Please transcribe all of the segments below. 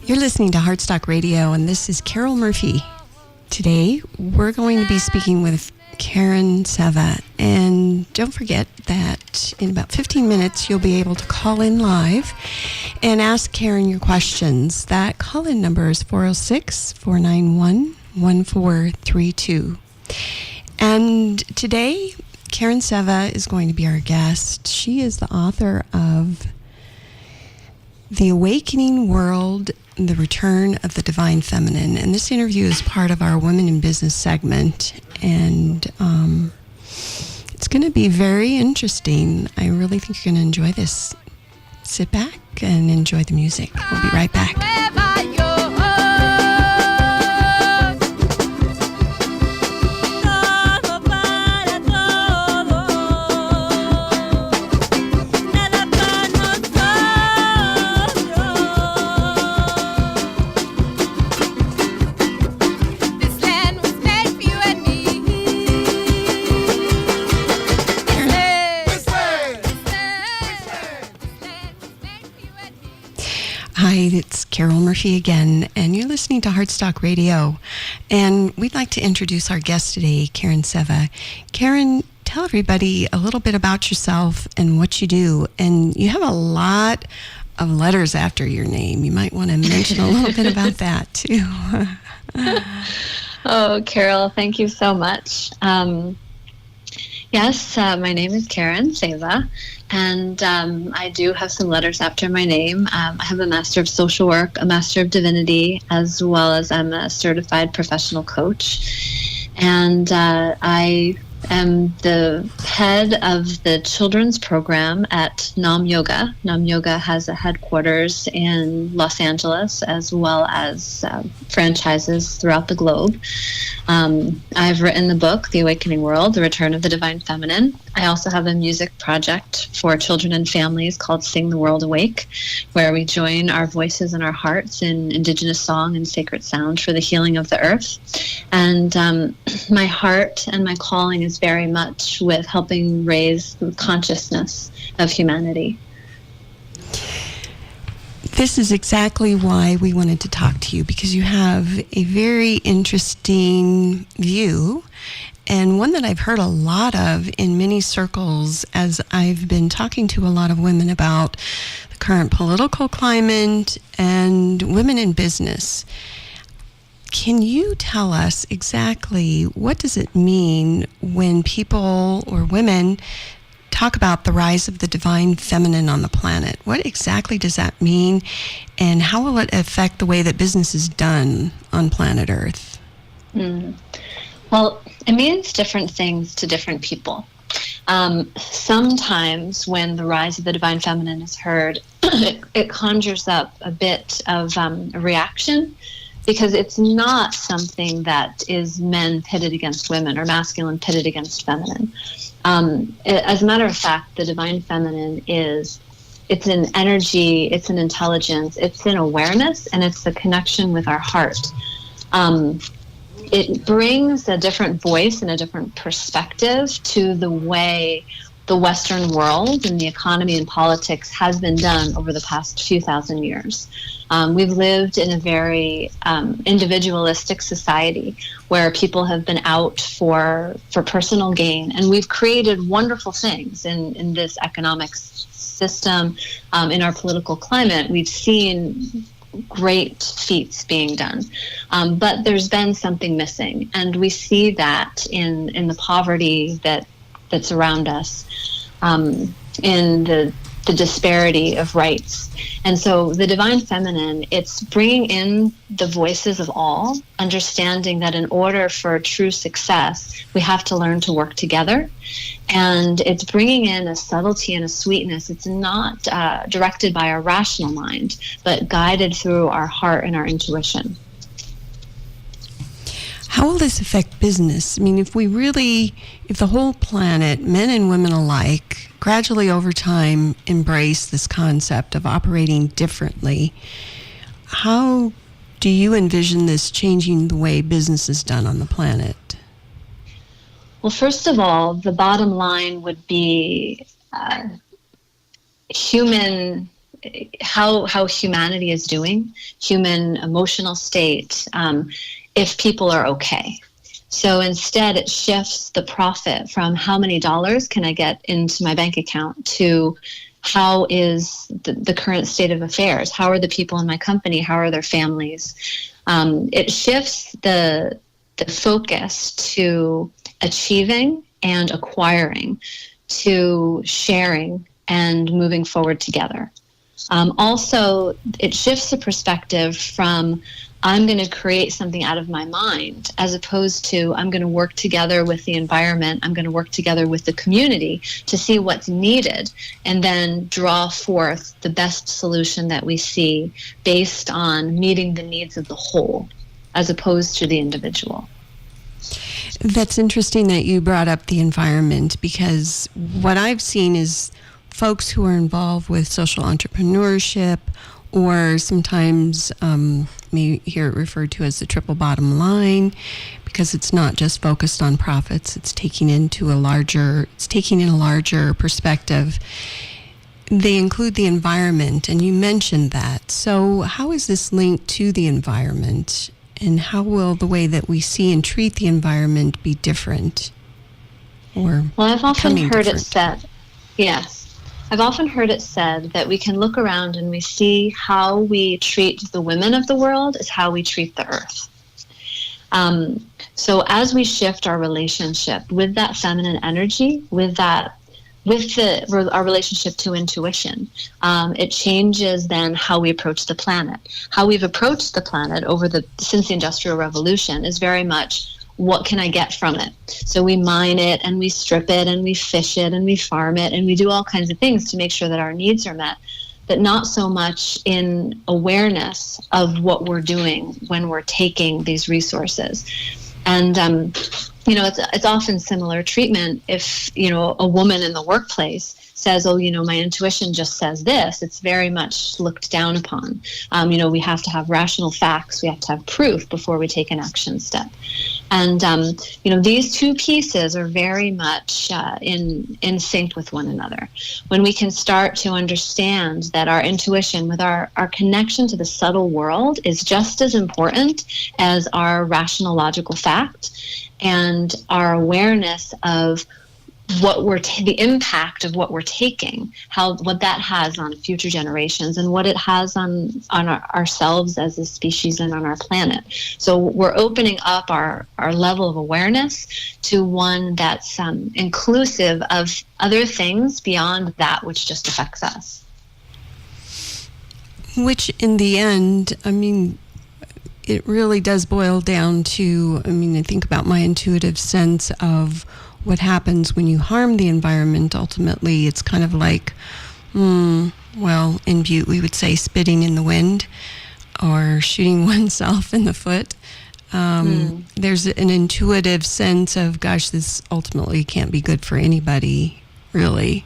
You're listening to Heartstock Radio, and this is Carol Murphy. Today, we're going to be speaking with Karen Seva, and don't forget that in about 15 minutes, you'll be able to call in live and ask Karen your questions. That call-in number is 406-491-1432. And today, Karen Seva is going to be our guest. She is the author of The Awakening World, The Return of the Divine Feminine. And this interview is part of our Women in Business segment. And it's going to be very interesting. I really think you're going to enjoy this. Sit back and enjoy the music. We'll be right back. Hi, it's Carol Murphy again, and you're listening to Heartstock Radio. And we'd like to introduce our guest today, Karen Seva. Karen, tell everybody a little bit about yourself and what you do. And you have a lot of letters after your name. You might want to mention a little bit about that, too. Oh, Carol, thank you so much. Yes, my name is Karen Seva, and I do have some letters after my name. I have a Master of Social Work, a Master of Divinity, as well as I'm a certified professional coach. And I am the head of the children's program at Nam Yoga. Nam Yoga has a headquarters in Los Angeles, as well as franchises throughout the globe. I've written the book, The Awakening World, The Return of the Divine Feminine. I also have a music project for children and families called Sing the World Awake, where we join our voices and our hearts in indigenous song and sacred sound for the healing of the earth. And my heart and my calling is very much with helping raise the consciousness of humanity. This is exactly why we wanted to talk to you, because you have a very interesting view, and one that I've heard a lot of in many circles as I've been talking to a lot of women about the current political climate and women in business. Can you tell us exactly what does it mean when people or women talk about the rise of the divine feminine on the planet? What exactly does that mean, and how will it affect the way that business is done on planet Earth? Well, it means different things to different people. Sometimes when the rise of the divine feminine is heard, it conjures up a bit of a reaction, because it's not something that is men pitted against women or masculine pitted against feminine. As a matter of fact, the divine feminine it's an energy, it's an intelligence, it's an awareness, and it's the connection with our heart. It brings a different voice and a different perspective to the way the Western world and the economy and politics has been done over the past few thousand years. We've lived in a very individualistic society where people have been out for personal gain, and we've created wonderful things in this economic system, in our political climate. We've seen great feats being done, but there's been something missing, and we see that in the poverty that's around us, in the disparity of rights. And so the divine feminine, it's bringing in the voices of all, understanding that in order for true success, we have to learn to work together. And it's bringing in a subtlety and a sweetness. It's not directed by our rational mind, but guided through our heart and our intuition. How will this affect business? I mean, if the whole planet, men and women alike, gradually over time embrace this concept of operating differently, how do you envision this changing the way business is done on the planet? Well, first of all, the bottom line would be human how humanity is doing, human emotional state, if people are okay. So instead, it shifts the profit from how many dollars can I get into my bank account to how is the current state of affairs? How are the people in my company? How are their families? It shifts the focus to achieving and acquiring, to sharing and moving forward together. Also, it shifts the perspective from I'm going to create something out of my mind, as opposed to I'm going to work together with the environment, I'm going to work together with the community to see what's needed, and then draw forth the best solution that we see based on meeting the needs of the whole, as opposed to the individual. That's interesting that you brought up the environment, because what I've seen is folks who are involved with social entrepreneurship, or sometimes may hear it referred to as the triple bottom line, because it's not just focused on profits, it's taking in a larger perspective. They include the environment, and you mentioned that. So how is this linked to the environment, and how will the way that we see and treat the environment be different? Well, I've often heard it said, yes. I've often heard it said that we can look around and we see how we treat the women of the world is how we treat the earth. So as we shift our relationship with that feminine energy, with our relationship to intuition, it changes then how we approach the planet. How we've approached the planet since the Industrial Revolution is very much, what can I get from it? So we mine it and we strip it and we fish it and we farm it and we do all kinds of things to make sure that our needs are met, but not so much in awareness of what we're doing when we're taking these resources. And it's often similar treatment if a woman in the workplace says, oh, my intuition just says this. It's very much looked down upon. We have to have rational facts. We have to have proof before we take an action step. And, these two pieces are very much in sync with one another. When we can start to understand that our intuition, with our connection to the subtle world, is just as important as our rational, logical fact, and our awareness of the impact of what we're taking, what that has on future generations, and what it has on ourselves as a species and on our planet. So we're opening up our level of awareness to one that's inclusive of other things beyond that which just affects us. Which in the end, it really does boil down to, I think about my intuitive sense of what happens when you harm the environment. Ultimately, it's kind of like, in Butte, we would say spitting in the wind or shooting oneself in the foot. There's an intuitive sense of, gosh, this ultimately can't be good for anybody, really,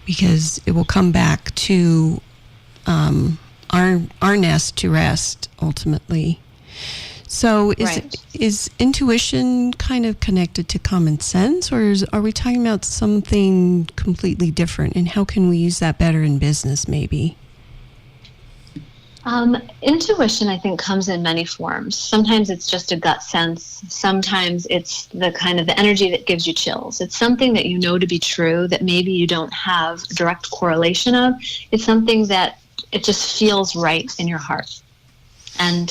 because it will come back to our nest to rest, ultimately. So is intuition kind of connected to common sense, or are we talking about something completely different? And how can we use that better in business, maybe? Intuition, I think, comes in many forms. Sometimes it's just a gut sense. Sometimes it's the kind of the energy that gives you chills. It's something that you know to be true that maybe you don't have a direct correlation of. It's something that it just feels right in your heart. And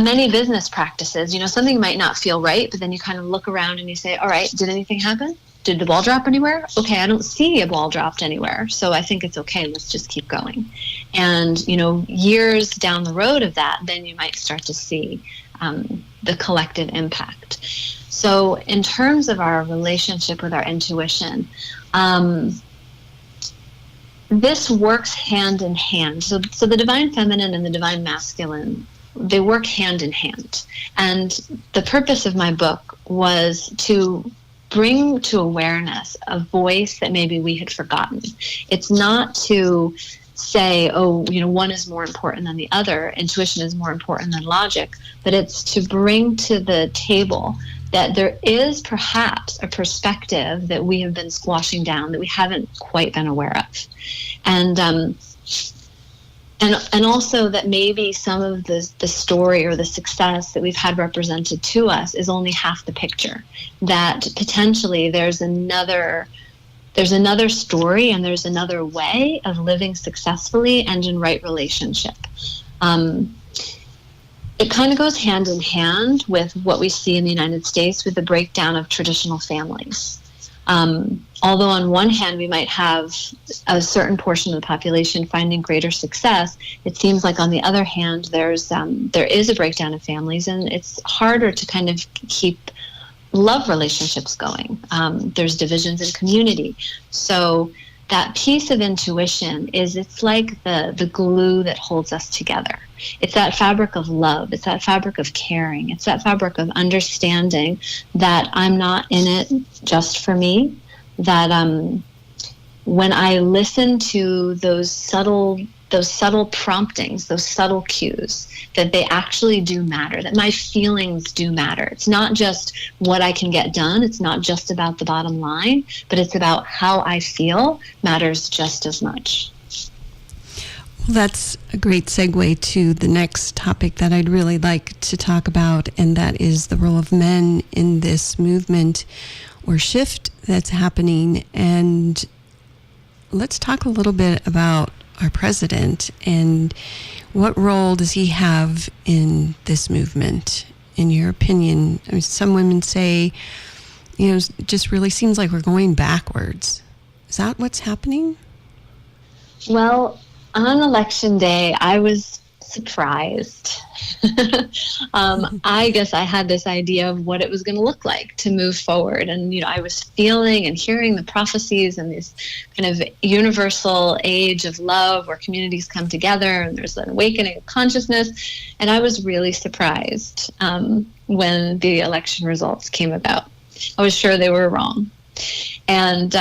many business practices, something might not feel right, but then you kind of look around and you say, all right, did anything happen? Did the ball drop anywhere? Okay, I don't see a ball dropped anywhere, so I think it's okay. Let's just keep going. And, years down the road of that, then you might start to see the collective impact. So in terms of our relationship with our intuition, this works hand in hand. So the divine feminine and the divine masculine, they work hand in hand. And the purpose of my book was to bring to awareness a voice that maybe we had forgotten. It's not to say, one is more important than the other, intuition is more important than logic, but it's to bring to the table that there is perhaps a perspective that we have been squashing down that we haven't quite been aware of. And also that maybe some of the story or the success that we've had represented to us is only half the picture, that potentially there's another story and there's another way of living successfully and in right relationship. It kind of goes hand in hand with what we see in the United States with the breakdown of traditional families. Although on one hand we might have a certain portion of the population finding greater success, it seems like on the other hand there is a breakdown of families, and it's harder to kind of keep love relationships going. There's divisions in community. So that piece of intuition it's like the glue that holds us together. It's that fabric of love. It's that fabric of caring. It's that fabric of understanding that I'm not in it just for me, that when I listen to those subtle promptings, those subtle cues, that they actually do matter, that my feelings do matter. It's not just what I can get done. It's not just about the bottom line, but it's about how I feel matters just as much. Well, that's a great segue to the next topic that I'd really like to talk about, and that is the role of men in this movement or shift that's happening. And let's talk a little bit about our president and what role does he have in this movement, in your opinion? I mean, some women say, it just really seems like we're going backwards. Is that what's happening? Well, on election day, I was surprised. I guess I had this idea of what it was going to look like to move forward. And, I was feeling and hearing the prophecies and this kind of universal age of love where communities come together and there's an awakening of consciousness. And I was really surprised when the election results came about. I was sure they were wrong. And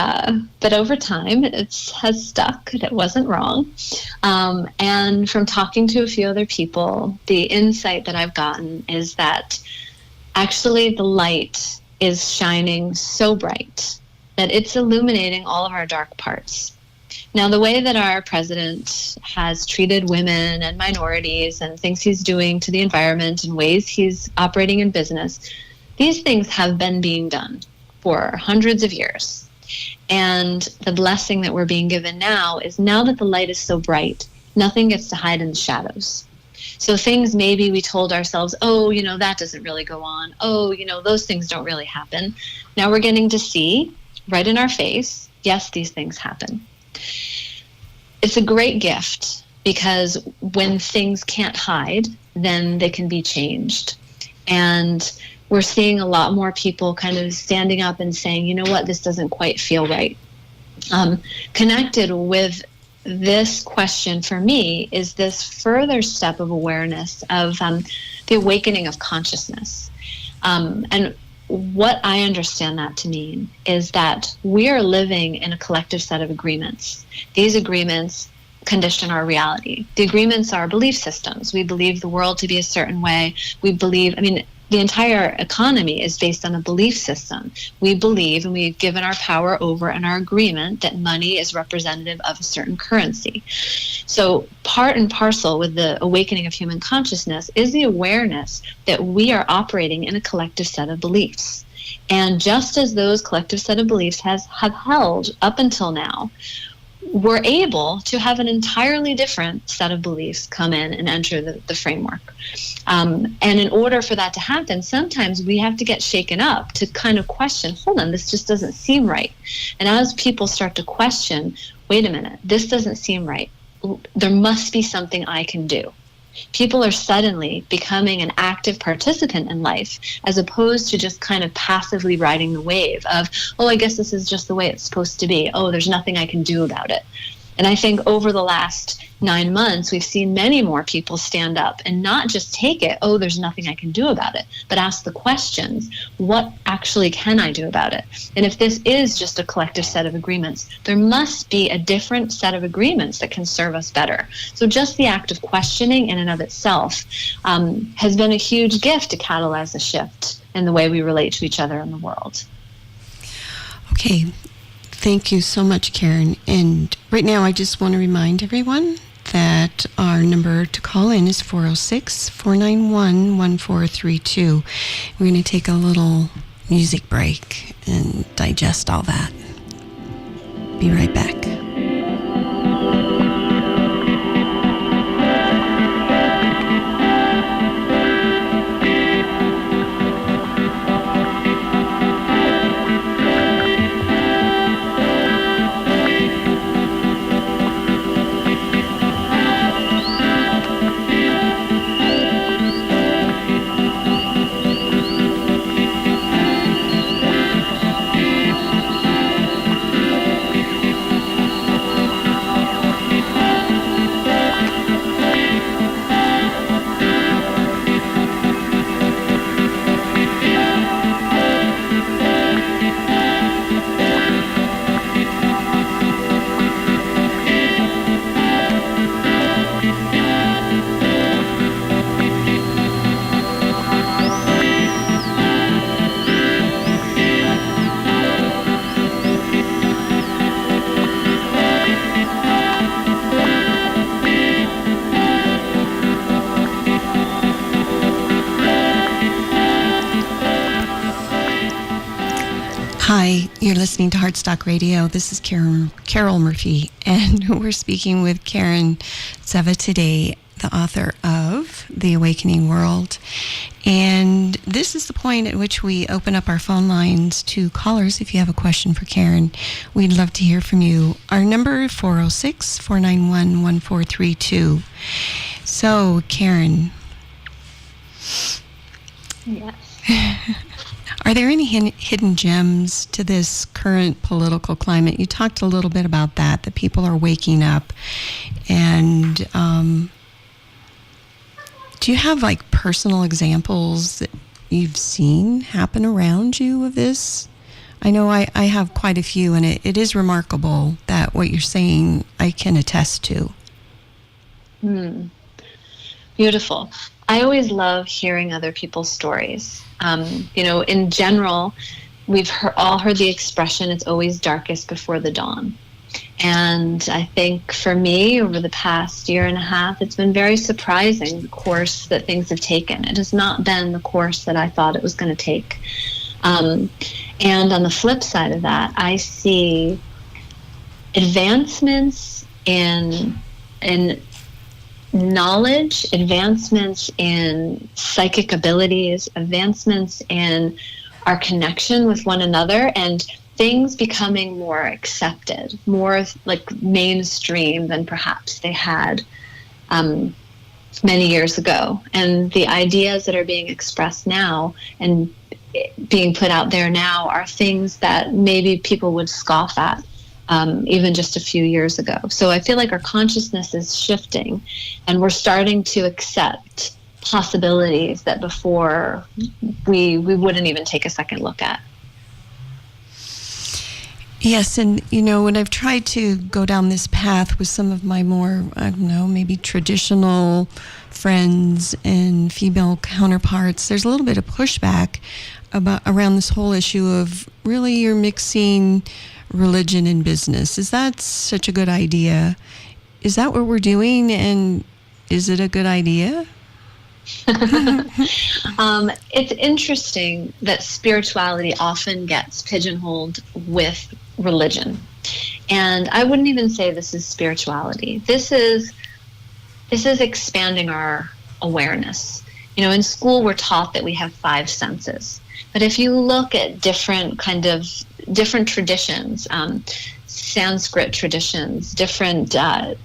but over time it has stuck. It wasn't wrong. And from talking to a few other people, the insight that I've gotten is that actually the light is shining so bright that it's illuminating all of our dark parts. Now, the way that our president has treated women and minorities and things he's doing to the environment and ways he's operating in business, these things have been being done for hundreds of years. And the blessing that we're being given now is, now that the light is so bright, nothing gets to hide in the shadows. So things maybe we told ourselves, that doesn't really go on. Those things don't really happen. Now we're getting to see right in our face, yes, these things happen. It's a great gift, because when things can't hide, then they can be changed. And we're seeing a lot more people kind of standing up and saying, you know what, this doesn't quite feel right. Connected with this question for me is this further step of awareness of the awakening of consciousness. And what I understand that to mean is that we are living in a collective set of agreements. These agreements condition our reality. The agreements are belief systems. We believe the world to be a certain way. The entire economy is based on a belief system. We believe, and we've given our power over and our agreement that money is representative of a certain currency. So part and parcel with the awakening of human consciousness is the awareness that we are operating in a collective set of beliefs. And just as those collective set of beliefs have held up until now, we're able to have an entirely different set of beliefs come in and enter the framework. And in order for that to happen, sometimes we have to get shaken up to kind of question, hold on, this just doesn't seem right. And as people start to question, wait a minute, this doesn't seem right. There must be something I can do. People are suddenly becoming an active participant in life, as opposed to just kind of passively riding the wave of, I guess this is just the way it's supposed to be. There's nothing I can do about it. And I think over the last 9 months, we've seen many more people stand up and not just take it, there's nothing I can do about it, but ask the questions, what actually can I do about it? And if this is just a collective set of agreements, there must be a different set of agreements that can serve us better. So just the act of questioning in and of itself has been a huge gift to catalyze a shift in the way we relate to each other in the world. Okay. Thank you so much, Karen. And right now, I just want to remind everyone that our number to call in is 406-491-1432. We're going to take a little music break and digest all that. Be right back. Hi, you're listening to Heartstock Radio. This is Carol Murphy, and we're speaking with Karen Seva today, the author of The Awakening World. And this is the point at which we open up our phone lines to callers. If you have a question for Karen, we'd love to hear from you. Our number is 406-491-1432. So, Karen. Yes. Are there any hidden gems to this current political climate? You talked a little bit about that people are waking up. And do you have like personal examples that you've seen happen around you of this? I know I have quite a few, and it is remarkable that what you're saying I can attest to. Beautiful. I always love hearing other people's stories. In general, we've all heard the expression, it's always darkest before the dawn. And I think for me, over the past year and a half, it's been very surprising the course that things have taken. It has not been the course that I thought it was going to take. And on the flip side of that, I see advancements in knowledge, advancements in psychic abilities, advancements in our connection with one another, and things becoming more accepted, more like mainstream than perhaps they had many years ago. And the ideas that are being expressed now and being put out there now are things that maybe people would scoff at even just a few years ago. So I feel like our consciousness is shifting, and we're starting to accept possibilities that before we wouldn't even take a second look at. Yes, and when I've tried to go down this path with some of my more, maybe traditional friends and female counterparts, there's a little bit of pushback around this whole issue of really you're mixing religion and business. Is that such a good idea? Is that what we're doing, and is it a good idea? It's interesting that spirituality often gets pigeonholed with religion. And I wouldn't even say this is spirituality. This is expanding our awareness. In school we're taught that we have 5 senses. But if you look at different traditions, Sanskrit traditions, different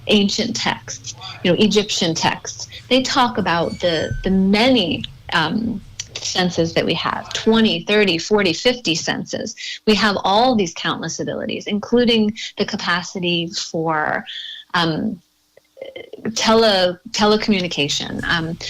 ancient texts, Egyptian texts, they talk about the many senses that we have, 20, 30, 40, 50 senses. We have all these countless abilities, including the capacity for telecommunication.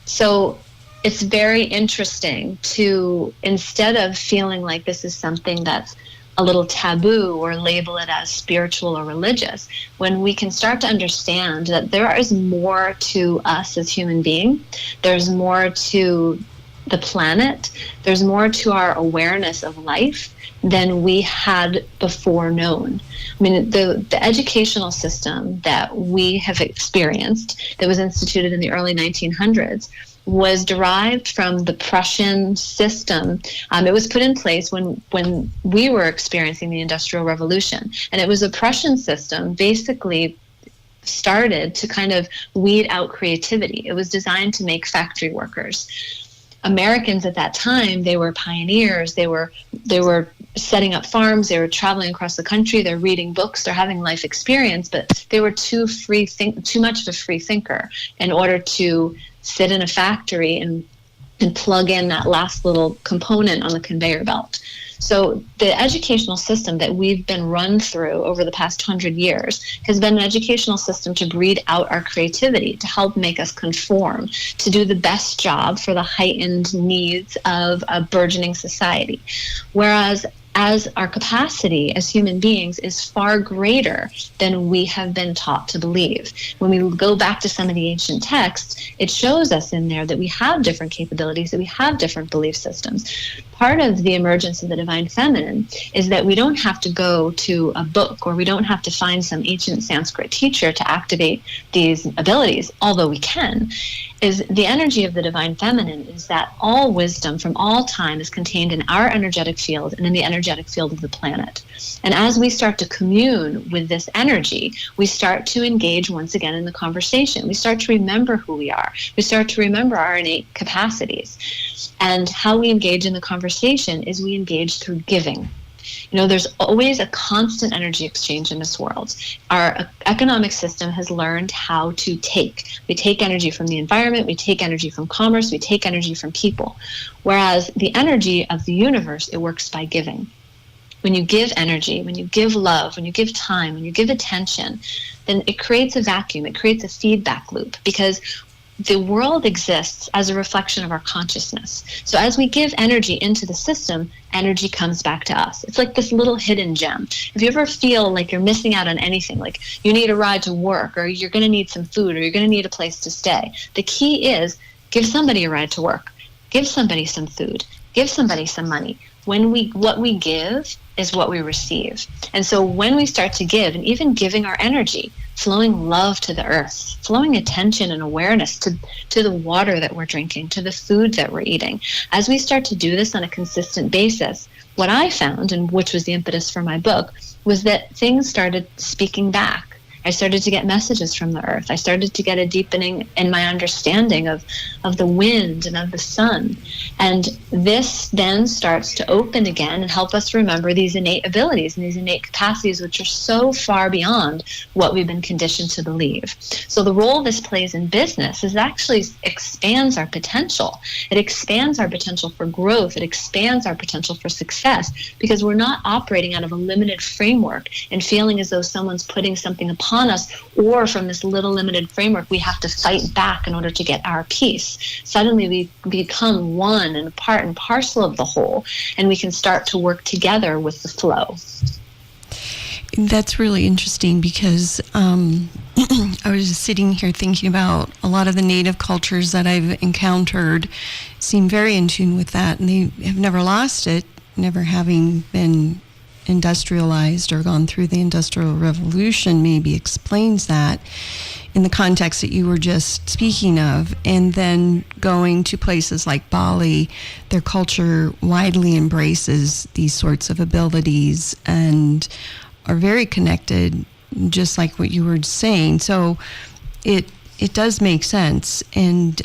So it's very interesting to, instead of feeling like this is something that's a little taboo or label it as spiritual or religious, when we can start to understand that there is more to us as human beings, there's more to the planet, there's more to our awareness of life than we had before known. I mean, the educational system that we have experienced, that was instituted in the early 1900s, was derived from the Prussian system. It was put in place when we were experiencing the Industrial Revolution. And it was a Prussian system basically started to kind of weed out creativity. It was designed to make factory workers. Americans at that time, they were pioneers. They were setting up farms. They were traveling across the country. They're reading books. They're having life experience, but they were too much of a free thinker in order to sit in a factory and plug in that last little component on the conveyor belt. So the educational system that we've been run through over the past 100 years has been an educational system to breed out our creativity, to help make us conform, to do the best job for the heightened needs of a burgeoning society. Whereas as our capacity as human beings is far greater than we have been taught to believe. When we go back to some of the ancient texts, it shows us in there that we have different capabilities, that we have different belief systems. Part of the emergence of the Divine Feminine is that we don't have to go to a book, or we don't have to find some ancient Sanskrit teacher to activate these abilities, although we can. Is the energy of the Divine Feminine is that all wisdom from all time is contained in our energetic field and in the energetic field of the planet. And as we start to commune with this energy, we start to engage once again in the conversation. We start to remember who we are. We start to remember our innate capacities. And how we engage in the conversation is we engage through giving. You know, there's always a constant energy exchange in this world. Our economic system has learned how to take. We take energy from the environment, we take energy from commerce, we take energy from people. Whereas the energy of the universe, it works by giving. When you give energy, when you give love, when you give time, when you give attention, then it creates a vacuum, it creates a feedback loop, because the world exists as a reflection of our consciousness. So as we give energy into the system, energy comes back to us. It's like this little hidden gem. If you ever feel like you're missing out on anything, like you need a ride to work, or you're going to need some food, or you're going to need a place to stay, the key is give somebody a ride to work, give somebody some food, give somebody some money. What we give is what we receive. And so when we start to give, and even giving our energy, flowing love to the earth, flowing attention and awareness to the water that we're drinking, to the food that we're eating, as we start to do this on a consistent basis, what I found, and which was the impetus for my book, was that things started speaking back. I started to get messages from the earth. I started to get a deepening in my understanding of the wind and of the sun. And this then starts to open again and help us remember these innate abilities and these innate capacities, which are so far beyond what we've been conditioned to believe. So the role this plays in business is actually expands our potential. It expands our potential for growth. It expands our potential for success, because we're not operating out of a limited framework and feeling as though someone's putting something upon us, or from this little limited framework we have to fight back in order to get our peace. Suddenly we become one and a part and parcel of the whole, and we can start to work together with the flow. That's really interesting, because I was just sitting here thinking about a lot of the native cultures that I've encountered seem very in tune with that, and they have never lost it, never having been industrialized or gone through the Industrial Revolution maybe explains that in the context that you were just speaking of. And then going to places like Bali, their culture widely embraces these sorts of abilities and are very connected, just like what you were saying. So it does make sense. And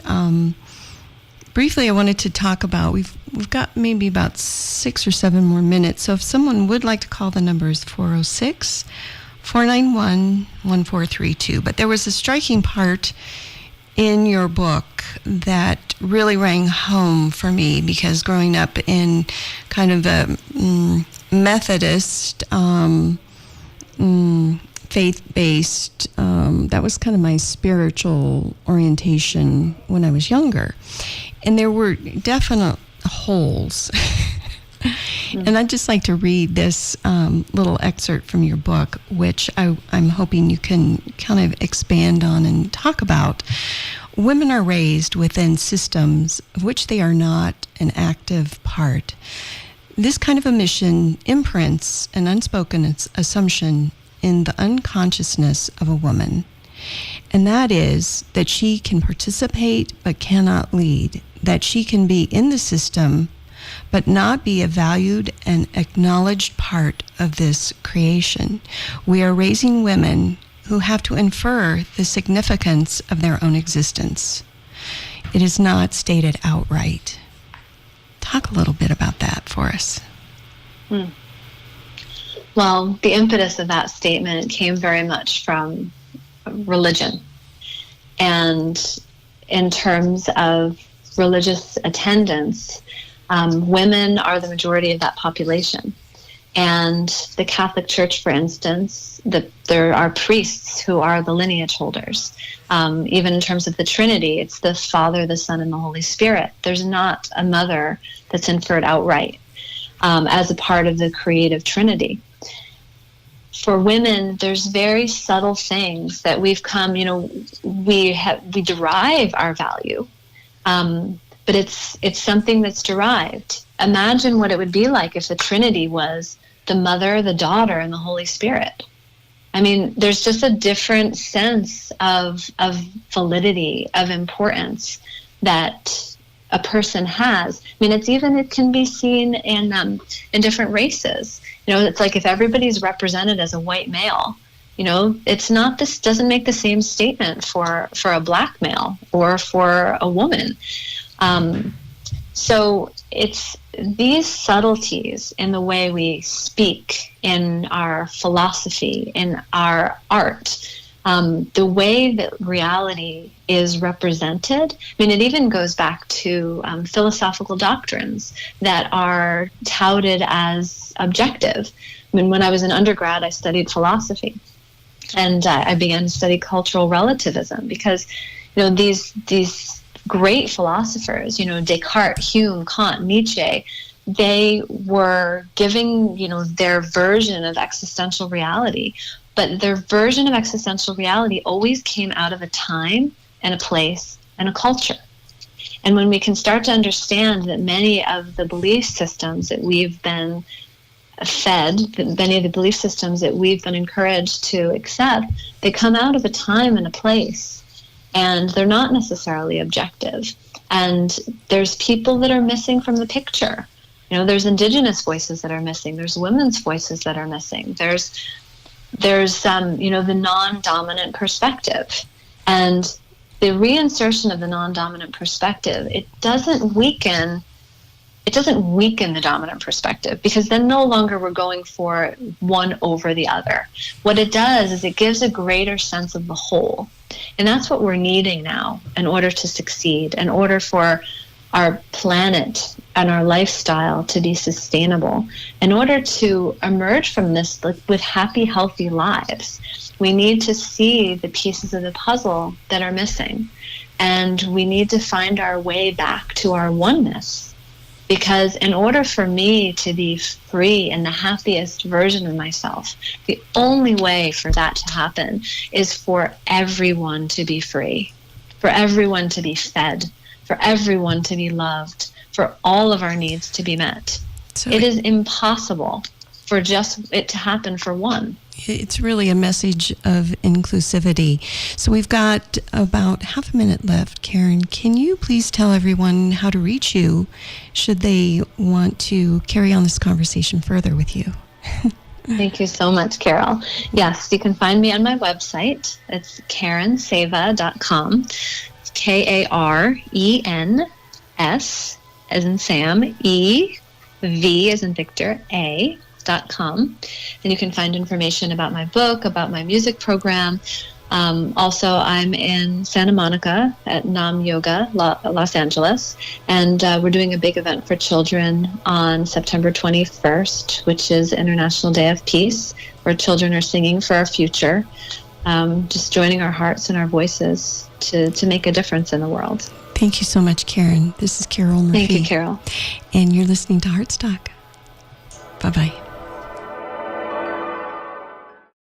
briefly, I wanted to talk about, we've got maybe about 6 or 7 more minutes. So if someone would like to call, the number is 406-491-1432. But there was a striking part in your book that really rang home for me, because growing up in kind of a Methodist, faith-based, that was kind of my spiritual orientation when I was younger. And there were definite holes. And I'd just like to read this little excerpt from your book, which I'm hoping you can kind of expand on and talk about. women are raised within systems of which they are not an active part. This kind of a mission imprints an unspoken assumption in the unconsciousness of a woman, and that is that she can participate but cannot lead, that she can be in the system but not be a valued and acknowledged part of this creation. We are raising women who have to infer the significance of their own existence. It is not stated outright. Talk a little bit about that for us. Well, the impetus of that statement came very much from religion. And in terms of religious attendance, women are the majority of that population. And the Catholic Church, for instance, there are priests who are the lineage holders. Even in terms of the Trinity, it's the Father, the Son, and the Holy Spirit. There's not a mother that's inferred outright as a part of the creative Trinity. For women, there's very subtle things that we've come, we derive our value, but it's something that's derived. Imagine what it would be like if the Trinity was the Mother, the Daughter, and the Holy Spirit. I mean, there's just a different sense of validity, of importance that a person has. I mean, it can be seen in different races. It's like if everybody's represented as a white male, it's not, this doesn't make the same statement for a black male or for a woman. So it's these subtleties in the way we speak, in our philosophy, in our art, the way that reality is represented. I mean, it even goes back to philosophical doctrines that are touted as objective. I mean, when I was an undergrad, I studied philosophy, and I began to study cultural relativism because, these great philosophers, Descartes, Hume, Kant, Nietzsche, they were giving, their version of existential reality. But their version of existential reality always came out of a time and a place and a culture. And when we can start to understand that many of the belief systems that we've been fed, that many of the belief systems that we've been encouraged to accept, they come out of a time and a place. And they're not necessarily objective. And there's people that are missing from the picture. There's indigenous voices that are missing. There's women's voices that are missing. There's the non-dominant perspective. And the reinsertion of the non-dominant perspective, it doesn't weaken the dominant perspective, because then no longer we're going for one over the other. What it does is it gives a greater sense of the whole. And that's what we're needing now in order to succeed, in order for our planet and our lifestyle to be sustainable, in order to emerge from this with happy, healthy lives. We need to see the pieces of the puzzle that are missing, and we need to find our way back to our oneness. Because in order for me to be free and the happiest version of myself, the only way for that to happen is for everyone to be free, for everyone to be fed, for everyone to be loved, for all of our needs to be met. So it is impossible for just it to happen for one. It's really a message of inclusivity. So we've got about half a minute left. Karen, can you please tell everyone how to reach you should they want to carry on this conversation further with you? Thank you so much, Carol. Yes, you can find me on my website. It's KarenSeva.com. KarenS as in Sam, E-V as in Victor, A.com. And you can find information about my book, about my music program. Also, I'm in Santa Monica at Nam Yoga, Los Angeles, and we're doing a big event for children on September 21st, which is International Day of Peace, where children are singing for our future, just joining our hearts and our voices to make a difference in the world. Thank you so much, Karen. This is Carol Murphy. Thank you, Carol. And you're listening to Heartstock. Bye-bye.